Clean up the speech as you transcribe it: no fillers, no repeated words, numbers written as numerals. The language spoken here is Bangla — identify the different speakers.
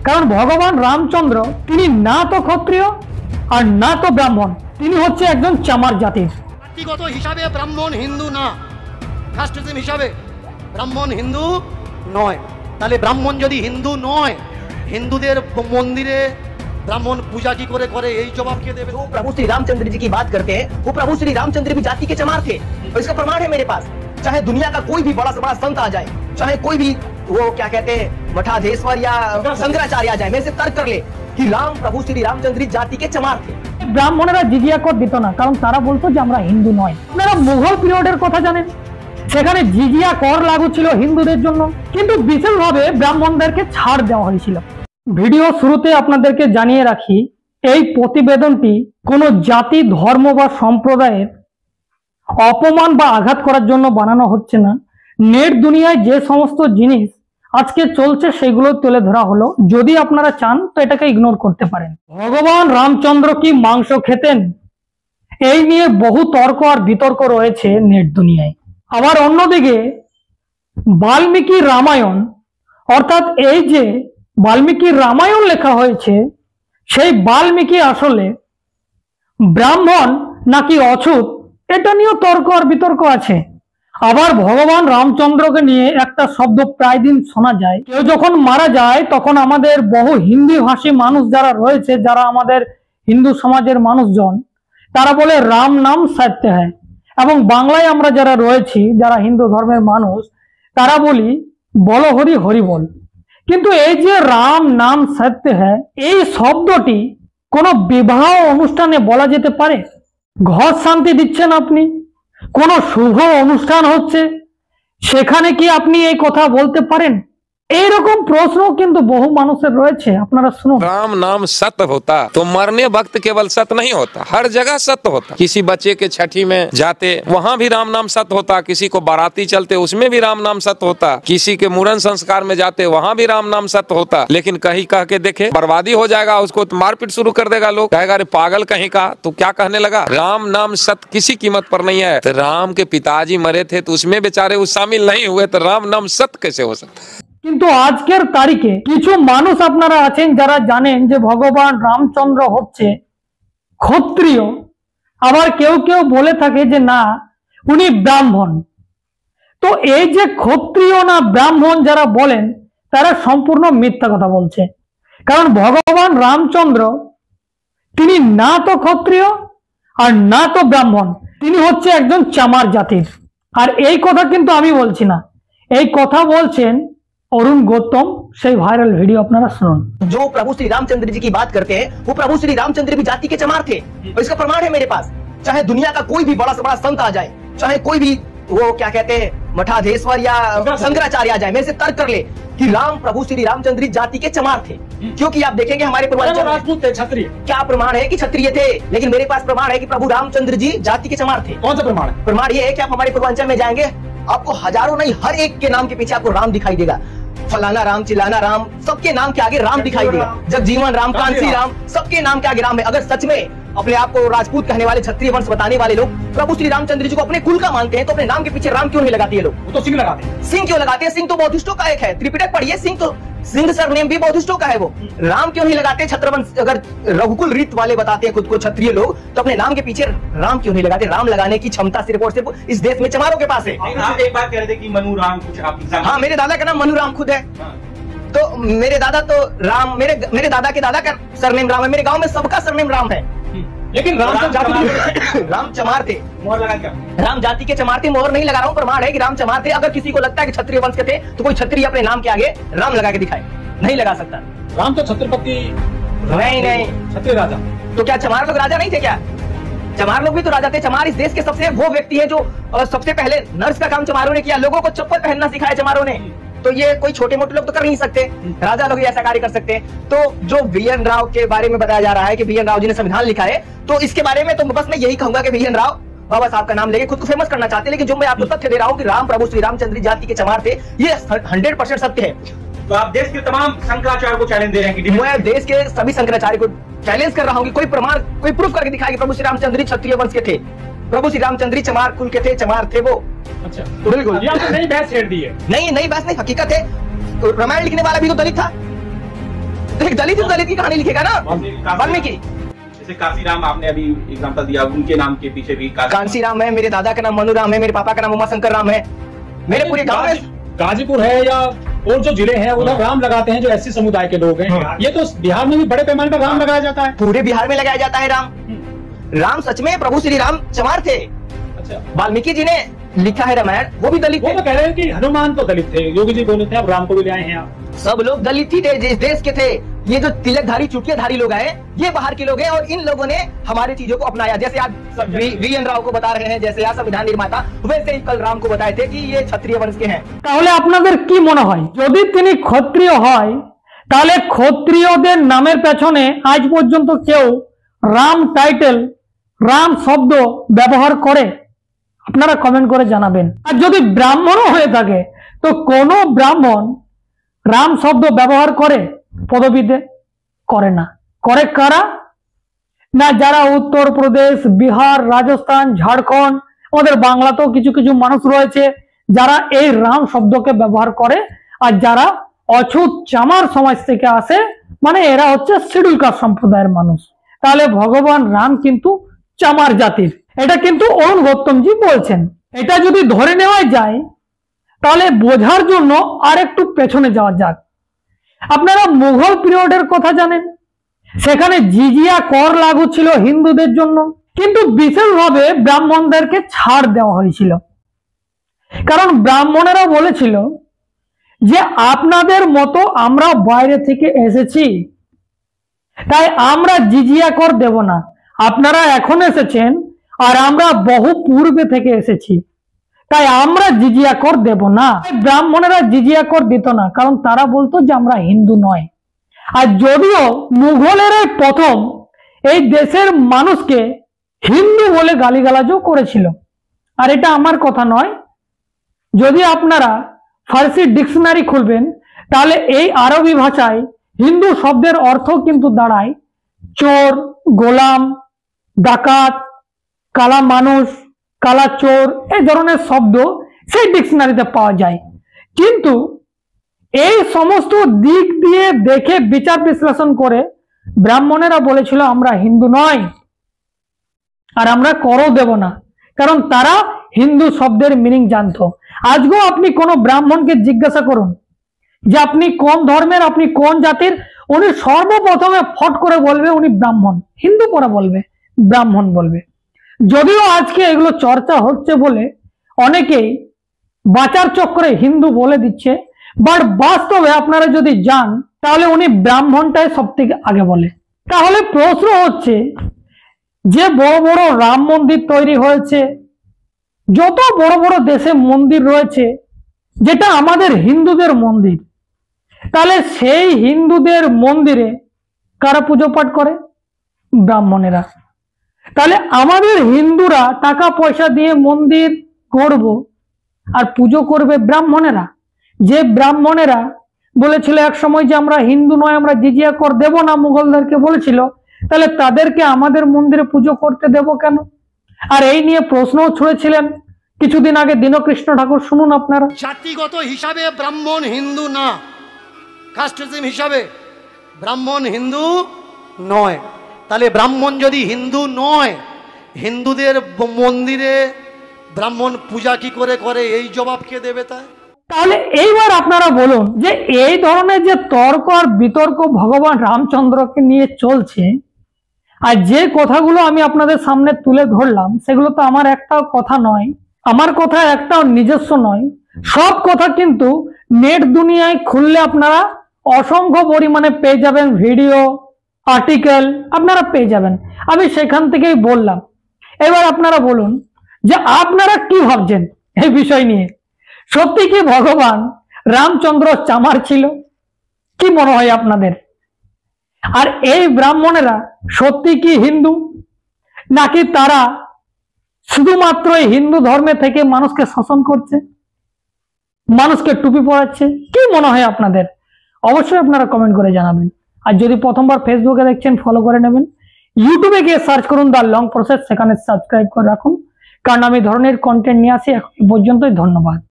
Speaker 1: কারণ ভগবান রামচন্দ্র তিনি না তো ক্ষত্রিয় আর না তো ব্রাহ্মণ, তিনি হচ্ছে একজন চামার জাতির।
Speaker 2: জাতিগত হিসাবে ব্রাহ্মণ হিন্দু না, কাস্টিজম হিসাবে ব্রাহ্মণ হিন্দু নয়। তাহলে ব্রাহ্মণ যদি হিন্দু নয়, হিন্দুদের মন্দিরে ब्राह्मण पूजा की करे यही जवाब के देवे।
Speaker 3: जो प्रभु श्री रामचंद्र जी की बात करते हैं, वो प्रभु श्री रामचंद्र भी जाति के चमार थे, और इसका प्रमाण है मेरे पास। चाहे दुनिया का कोई भी बड़ा से बड़ा संत आ जाए, चाहे कोई भी वो क्या कहते हैं मठाधीश्वर या शंकराचार्य आ जाए, मेरे से तर्क कर ले कि राम प्रभु श्री रामचंद्र जाति के चमार थे।
Speaker 1: ব্রাহ্মণেরা জিজিয়া কর দিত না, কারণ তারা বলতো যে আমরা হিন্দু নয়। আপনারা মুঘল পিরিয়ডের কথা জানেন, সেখানে জিজিয়া কর লাগু ছিল হিন্দুদের জন্য, কিন্তু বিশেষভাবে ব্রাহ্মণদেরকে ছাড় দেওয়া হয়েছিল। ভিডিও শুরুতে আপনাদেরকে জানিয়ে রাখি, এই প্রতিবেদনটি কোনো জাতি, ধর্ম বা সম্প্রদায়ের অপমান বা আঘাত করার জন্য বানানো হচ্ছে না। নেট দুনিয়ায় যে সমস্ত জিনিস আজকে চলছে সেগুলো তুলে ধরা হলো। যদি আপনারা চান তো এটাকে ইগনোর করতে পারেন। ভগবান রামচন্দ্র কি মাংস খেতেন, এই নিয়ে বহু তর্ক আর বিতর্ক রয়েছে নেট দুনিয়ায়। আবার অন্যদিকে বাল্মীকি রামায়ণ, অর্থাৎ এই যে বাল্মীকি রামায়ণ লেখা হয়েছে, সেই বাল্মীকি আসলে ব্রাহ্মণ নাকি অছুত, এটা নিয়েও তর্ক আর বিতর্ক আছে। আবার ভগবান রামচন্দ্রকে নিয়ে একটা শব্দ প্রায় দিন শোনা যায়, কেউ যখন মারা যায় তখন আমাদের বহু হিন্দি ভাষী মানুষ যারা রয়েছে, যারা আমাদের হিন্দু সমাজের মানুষজন, তারা বলে রাম নাম সত্য হ্যায়। এবং বাংলায় আমরা যারা রয়েছি, যারা হিন্দু ধর্মের মানুষ, তারা বলি বলো হরি হরি বল। কিন্তু এই যে রাম নাম সত্য হ্যায়, এই শব্দটি কোনো বিবাহ অনুষ্ঠানে বলা যেতে পারে? ঘর শান্তি দিচ্ছেন আপনি, কোনো শুভ অনুষ্ঠান হচ্ছে, সেখানে কি আপনি এই কথা বলতে পারেন? এইরকম প্রশ্ন কিন্তু বহু মানুষের রয়েছে, আপনারা শুনুন।
Speaker 4: राम नाम सत्य होता तो मरने वक्त केवल सत्य नहीं होता, हर जगह सत्य होता। किसी बच्चे के छठी में जाते वहाँ भी राम नाम सत्य होता, किसी को बाराती चलते उसमें भी राम नाम सत्य होता, किसी के मुरन संस्कार में जाते वहाँ भी राम नाम सत्य होता। लेकिन कहीं कह के देखे बर्बादी हो जाएगा, उसको तो मारपीट शुरू कर देगा, लोग कहेगा अरे पागल कहीं का, तो क्या कहने लगा। राम नाम सत्य किसी कीमत पर नहीं है। तो राम के पिताजी मरे थे तो उसमें बेचारे वो शामिल नहीं हुए, तो राम नाम सत्य कैसे हो सकता।
Speaker 1: কিন্তু আজকের তারিখে কিছু মানুষ আপনারা আছেন যারা জানেন যে ভগবান রামচন্দ্র হচ্ছে ক্ষত্রিয়, আবার কেউ কেউ বলে থাকে যে না উনি ব্রাহ্মণ। তো এই যে ক্ষত্রিয় না ব্রাহ্মণ যারা বলেন, তারা সম্পূর্ণ মিথ্যা কথা বলছে। কারণ ভগবান রামচন্দ্র তিনি না তো ক্ষত্রিয় আর না তো ব্রাহ্মণ, তিনি হচ্ছে একজন চামার জাতির। আর এই কথা কিন্তু আমি বলছি না, এই কথা বলছেন अरुण गौतम, से वायरल वीडियो अपना सुनो।
Speaker 3: जो प्रभु श्री रामचंद्र जी की बात करते हैं, वो प्रभु श्री रामचंद्र भी जाति के चमार थे, और इसका प्रमाण है मेरे पास। चाहे दुनिया का कोई भी बड़ा से बड़ा संत आ जाए, चाहे कोई भी वो क्या कहते हैं मठाधीश्वर या शंकराचार्य आ जाए, मेरे से तर्क कर ले कि राम प्रभु श्री रामचंद्र जाति के चमार थे। क्योंकि आप देखेंगे हमारे पूर्वांचल राजपूत थे, क्षत्रिय। क्या प्रमाण है कि क्षत्रिय थे? लेकिन मेरे पास प्रमाण है कि प्रभु रामचंद्र जी जाति के चमार थे। कौन सा प्रमाण? प्रमाण ये है कि आप हमारे पूर्वांचल में जाएंगे, आपको हजारों नहीं हर एक के नाम के पीछे आपको राम दिखाई देगा। फलाना राम, चिलाना राम, सबके नाम के आगे राम दिखाई देगा। जगजीवन राम, कांसी राम, सबके नाम के आगे राम है। अगर सच में अपने आप को राजपूत कहने वाले, क्षत्रिय वंश बताने वाले लोग प्रभु श्री रामचंद्र जी को अपने कुल का मानते हैं, तो अपने नाम के पीछे राम क्यों नहीं लगाते ये लोग? वो तो सिंह लगाते हैं। सिंह क्यों लगाते हैं? सिंह तो बौद्धिस्टों का एक है, त्रिपिटक पढ़िए, सिंह तो सिंह सरनेम भी बौद्धिस्टों का है। वो राम क्यों नहीं लगाते? छत्रवंश अगर रघुकुल रीत वाले बताते हैं खुद को क्षत्रिय लोग, तो अपने नाम के पीछे राम क्यों नहीं लगाते? राम लगाने की क्षमता सिर्फ और सिर्फ इस देश में चमारों के पास है।
Speaker 5: आप एक बात कह रहे थे कि मनु राम कुछ आप।
Speaker 3: हाँ, मेरे दादा का नाम मनु राम खुद है। तो मेरे दादा तो राम, मेरे दादा के दादा का सरनेम राम है। मेरे गांव में सबका सरनेम राम है। लेकिन राम तो जाति राम चमार थे।
Speaker 5: मोहर लगा क्या?
Speaker 3: राम जाति के चमार थे, मोहर नहीं लगा रहा हूँ, प्रमाण है कि राम चमार थे। अगर किसी को लगता है कि क्षत्रिय वंश के थे, तो कोई क्षत्रिय अपने नाम के आगे राम लगा के दिखाए, नहीं लगा सकता।
Speaker 5: राम तो छत्रपति
Speaker 3: नहीं,
Speaker 5: क्षत्रिय राजा।
Speaker 3: तो क्या चमार लोग राजा नहीं थे क्या? चमार लोग भी तो राजा थे। चमार इस देश के सबसे वो व्यक्ति है जो सबसे पहले नर्स का काम चमारों ने किया, लोगों को चप्पल पहनना सिखाया चमारों ने। तो ये कोई छोटे मोटे लोग तो कर नहीं सकते, राजा लोग ही ऐसा कार्य कर सकते हैं। तो जो बीएन राव के बारे में बताया जा रहा है कि बीएन राव जी ने संविधान लिखा है, तो इसके बारे में तो बस मैं यही कहूंगा कि बीएन राव बाबा साहब का नाम लेके खुद को फेमस करना चाहते हैं। लेकिन जो मैं आपको तथ्य दे रहा हूँ कि राम प्रभु श्री रामचंद्र जाति के चमार थे, ये 100% सत्य है।
Speaker 5: तो आप देश के तमाम शंकराचार्य को चैलेंज दे रहे हैं कि
Speaker 3: मैं देश के सभी शंकराचार्य को चैलेंज कर रहा हूँ कि कोई प्रमाण, कोई प्रूफ करके दिखाए कि प्रभु श्री रामचंद्र क्षत्रिय वंश के थे, प्रभु श्री रामचंद्र चमार कुल के थे, चमार थे वो।
Speaker 5: अच्छा,
Speaker 3: तो बिल्कुल
Speaker 5: ये आपने नई बहस छेड़ दी है।
Speaker 3: नहीं, नई बहस नहीं, हकीकत है। रामायण लिखने वाला भी तो दलित था। एक दलित दलित की कहानी लिखेगा ना वाल्मीकि।
Speaker 5: जैसे काशीराम आपने अभी एग्जांपल दिया, उनके नाम के पीछे भी
Speaker 3: कांसी राम है, मेरे दादा का नाम मनु राम है, मेरे पापा का नाम उमाशंकर राम है, मेरे पूरे गांव में।
Speaker 6: गाजीपुर है या और जो जिले हैं उधर राम लगाते हैं जो एससी समुदाय के लोग हैं। ये तो बिहार में भी बड़े पैमाने पर राम लगाया जाता है।
Speaker 3: पूरे बिहार में लगाया जाता है राम। राम सच में प्रभु श्री राम चमार थे।
Speaker 6: अच्छा,
Speaker 3: वाल्मीकि जी ने लिखा है रामायण, वो भी दलित
Speaker 6: वो
Speaker 3: थे।
Speaker 6: तो कह रहे हैं कि हनुमान तो दलित थे, योगी जी बोले थे, अब राम को भी ले आए हैं आप।
Speaker 3: सब लोग दलित ही थे जिस देश के थे। ये जो तिलकधारी चुटियाधारी लोग आए, ये बाहर के लोग हैं और इन लोगों ने हमारी चीजों को अपनाया। जैसे आज वी.एन. राव को बता रहे हैं, जैसे आज संविधान निर्माता, वैसे ही कल राम को बताए थे कि ये क्षत्रिय वंश के हैं।
Speaker 1: তাহলে আপনাদের কি মনে হয় যদি তিনি ক্ষত্রিয় হয় তাহলে ক্ষত্রিয়দের নামের পেছনে আজ পর্যন্ত কেউ রাম টাইটেল রাম শব্দ ব্যবহার করে? আপনারা কমেন্ট করে জানাবেন। আর যদি ব্রাহ্মণও হয়ে থাকে তো কোন ব্রাহ্মণ রাম শব্দ ব্যবহার করে পদবীতে? করে না। করে কারা? না যারা উত্তরপ্রদেশ, বিহার, রাজস্থান, ঝাড়খণ্ড, আমাদের বাংলাতেও কিছু কিছু মানুষ রয়েছে যারা এই রাম শব্দকে ব্যবহার করে, আর যারা অছুত চামার সমাজ থেকে আসে, মানে এরা হচ্ছে শিডিউল কাস্ট সম্প্রদায়ের মানুষ। তাহলে ভগবান রাম কিন্তু চামার জাতির, এটা কিন্তু অরুণ গৌতমজি বলছেন। এটা যদি ধরে নেওয়া যায় তাহলে বোঝার জন্য আর একটু পেছনে যাওয়া যাক। আপনারা মুঘল পিরিয়ডের কথা জানেন, সেখানে জিজিয়া কর লাগু ছিল হিন্দুদের জন্য, কিন্তু বিশেষভাবে ব্রাহ্মণদেরকে ছাড় দেওয়া হয়েছিল। কারণ ব্রাহ্মণেরা বলেছিল যে আপনাদের মতো আমরা বাইরে থেকে এসেছি, তাই আমরা জিজিয়া কর দেব না। আপনারা এখন এসেছেন আর আমরা বহু পূর্বে থেকে এসেছি, তাই আমরা জিজিয়া কর দেব না। ব্রাহ্মণেরা জিজিয়া কর দিত না, কারণ তারা বলতো যে আমরা হিন্দু নয়। আর যদিও মুঘলেরাই প্রথম এই দেশের মানুষকে হিন্দু বলে গালিগালাজও করেছিল। আর এটা আমার কথা নয়, যদি আপনারা ফার্সি ডিকশনারি খুলবেন তাহলে এই আরবি ভাষায় হিন্দু শব্দের অর্থ কিন্তু দাঁড়ায় চোর, গোলাম, ডাকাত, কালা মানুষ, কালা চোর, এই ধরনের শব্দ সেই ডিকশনারিতে পাওয়া যায়। কিন্তু এই সমস্ত দিক দিয়ে দেখে বিচার বিশ্লেষণ করে ব্রাহ্মণেরা বলেছিল আমরা হিন্দু নয় আর আমরা করও দেব না, কারণ তারা হিন্দু শব্দের মিনিং জানতো। আজকেও আপনি কোনো ব্রাহ্মণকে জিজ্ঞাসা করুন যে আপনি কোন ধর্মের, আপনি কোন জাতির, উনি সর্বপ্রথমে ফট করে বলবে উনি ব্রাহ্মণ। হিন্দু পরে বলবে, ব্রাহ্মণ বলবে। যদিও আজকে এগুলো চর্চা হচ্ছে বলে অনেকেই বাঁচার চক্করে হিন্দু বলে দিচ্ছে, বাট বাস্তবে আপনারা যদি যান তাহলে উনি ব্রাহ্মণটাই সব থেকে আগে বলে। তাহলে প্রশ্ন হচ্ছে যে বড় বড় রাম মন্দির তৈরি হয়েছে, যত বড় বড় দেশে মন্দির রয়েছে যেটা আমাদের হিন্দুদের মন্দির, তাহলে সেই হিন্দুদের মন্দিরে কারা পুজো পাঠ করে? ব্রাহ্মণেরা। তাহলে আমাদের হিন্দুরা টাকা পয়সা দিয়ে মন্দির গড়ব আর পুজো করবে ব্রাহ্মণেরা, যে ব্রাহ্মণেরা বলেছিল এক সময় যে আমরা হিন্দু নয়, আমরা জিজিয়া কর দেব না, মুঘলদেরকে বলেছিল, তাহলে তাদেরকে আমাদের মন্দিরে পুজো করতে দেব কেন? আর এই নিয়ে প্রশ্নও ছুড়েছিলেন কিছুদিন আগে দীনকৃষ্ণ ঠাকুর, শুনুন আপনারা।
Speaker 2: জাতিগত হিসাবে ব্রাহ্মণ হিন্দু না, কাস্টিজম হিসাবে ব্রাহ্মণ হিন্দু নয়। তাহলে ব্রাহ্মণ যদি হিন্দু নয়, হিন্দুদের মন্দিরে ব্রাহ্মণ পূজা কি করে করে, এই জবাব কে দেবে?
Speaker 1: তাহলে এইবার আপনারা বলুন যে এই ধরনের যে তর্ক আর বিতর্ক ভগবান রামচন্দ্রকে নিয়ে চলছে, আর যে কথাগুলো আমি আপনাদের সামনে তুলে ধরলাম, সেগুলো তো আমার একটাও কথা নয়, আমার কথা একটাও নিজস্ব নয়। সব কথা কিন্তু নেট দুনিয়ায় খুললে আপনারা অসংখ্য পরিমাণে পেয়ে যাবেন, ভিডিও, আর্টিকেল আপনারা পেয়ে যাবেন। আমি সেখান থেকেই বললাম। এবার আপনারা বলুন যে আপনারা কি ভাবছেন এই বিষয় নিয়ে। সত্যি কি ভগবান রামচন্দ্র চামার ছিল? কি মনে হয় আপনাদের? আর এই ব্রাহ্মণেরা সত্যি কি হিন্দু, নাকি তারা শুধুমাত্র হিন্দু ধর্মে থেকে মানুষকে শোষণ করছে, মানুষকে টুপি পরাচ্ছে? কি মনে হয় আপনাদের? অবশ্যই আপনারা কমেন্ট করে জানাবেন। আর যদি প্রথমবার ফেসবুকে দেখছেন ফলো করে নেবেন, ইউটিউবে গিয়ে সার্চ করুন দ্য লং প্রসেস, সেখানে সাবস্ক্রাইব করে রাখুন, কারণ আমি ধরনের কন্টেন্ট নিয়ে আসি। এখন পর্যন্তই, ধন্যবাদ।